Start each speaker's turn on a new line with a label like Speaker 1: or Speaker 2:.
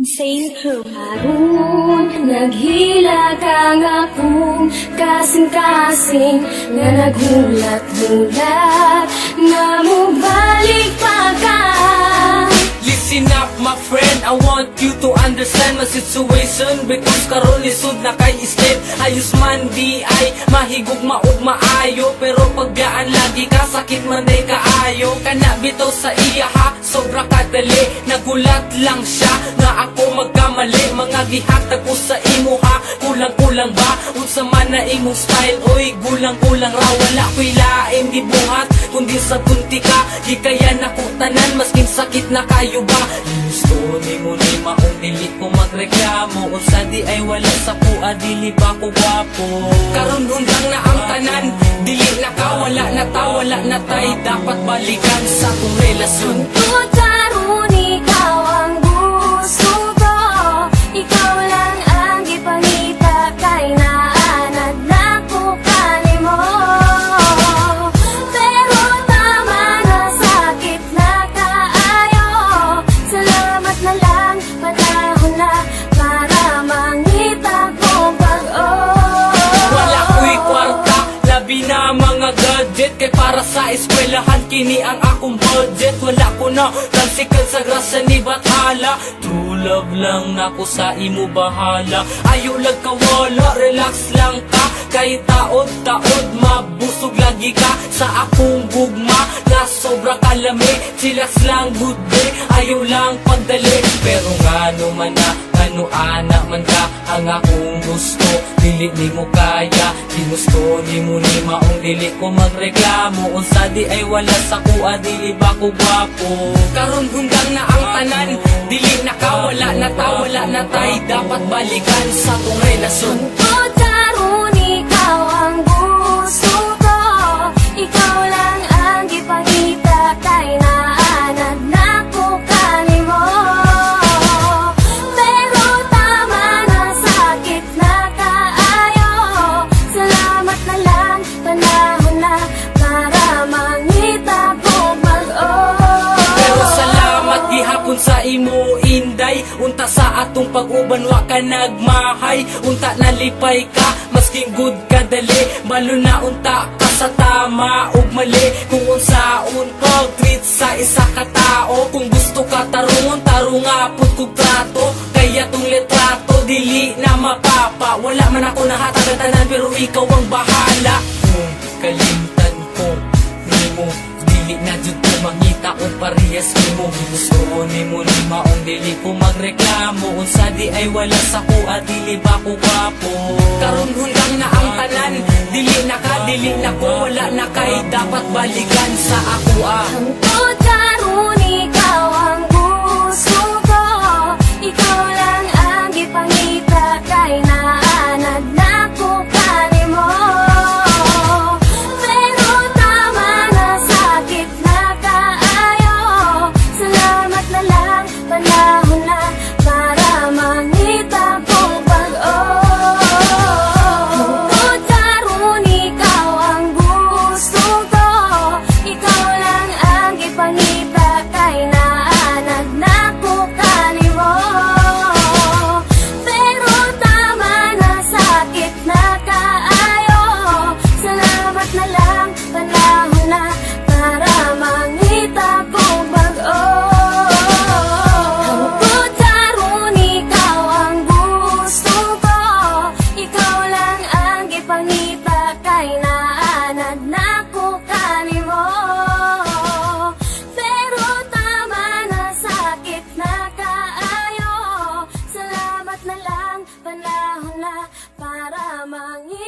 Speaker 1: Saint Harun, naghila kang akong kasing-kasing nga naghulat-hulat nga mubalik pa ka.
Speaker 2: Listen up my friend, I want you to understand my situation because karon lisod na kay step. Ayos man di ay mahigog maog maayo, pero pagdaan lagi ka sakit man ay kaayo. Kana bitaw sa iya ha, sobra kadali, nagulat lang siya nga ako magkamali. Mga gihatag ko sa imo ha, kulang-kulang ba? Unsa man na imong style, oy gulang-kulang ra. Wala ko'y lain di buhat, kundi sa tunti ka. Di kaya nako tanan, maskin sakit na kayo ba? Gusto ni mo ni maong dili ko magreklamo, unsa di ay wala sa pua, dili ba ko gwapo. Karon undang na ang tanan, dili na ka, wala na ta, wala na tay, dapat balikan sa kong relasyon.
Speaker 1: Tungkol karon ikaw ang gusto ko, ikaw lang ang gipangita kay naanad na ko kanimo. Pero tama na, sakit na kaayo, salamat na lang, panahon na para mangita ko pag-o.
Speaker 2: Wala ko'y kwarta, labi na mga gadget, kay para sa eskwelahan kini ang akong budget. Wala ko na tansikan sa grasa ni Bathala, true love lang nako sa imo bahala. Ayaw lang kawala, relax lang ka, kay taod-taod mabusog lagi ka sa akong gugma na sobra kalami. Chillax lang good day, ayaw lang pagdali, pero ngano man na, ano anak man ka ang akong gusto, dili ni mo kaya. Ginusto ni mo ni maong dili ko magreklamo, unsa di ay wala sa kuha, dili ba ko gwapo. Karon hunggang na ang tanan, dili na ka, wala na ta, wala na tay, dapat balikan sa kong relasyon.
Speaker 1: Tungkol karon ikaw ang gusto ko, ikaw lang ang gipangita kay naanad na ko kanimo. Pero tama na, sakit na kaayo, salamat na lang, panahon na para mangita ko pag-o.
Speaker 2: Pero salamat gihapon sa imo inday, unta sa atong pag-uban wa ka nagmahay, unta nalipay ka, masking good ka dali, balo na unta ka sa tama ug mali. Kung unsaon pag treat sa isa ka tao, kung gusto ka tarungon, tarunga pud kog trato, kaya tong litrato dili na mapapa. Wala man ako nahatag tanan, pero ikaw ang bahala. Kung kalimtan ko nimo, dili na jud ko mangita o parehas mo. Gusto ni mo ni maong dili ko magreklamo, unsa di ay wala sa kuha, dili ba ko gwapo. Karon hunggang na ang tanan, dili na ka, dili na ko, wala na kay, dapat balikan sa ako ah.
Speaker 1: Tungkol karon ikaw ang gusto ko, ikaw lang ang gipangita kay naanad na ko kanimo. Pero tama na, sakit na kaayo, salamat na lang, panahon na para mangita ko pag-o. Tungkol karon ikaw ang gusto ko, ikaw lang ang gipangita kay naanad na ko kanimo. Pero tama na, sakit na kaayo, salamat na lang, panahon na para mangita ko pag-o. Tungkol karon ikaw ang gusto ko, ikaw lang ang gipangita kay naanad na ko kanimo. Pero tama na, sakit na kaayo, salamat na lang, panahon na para mangita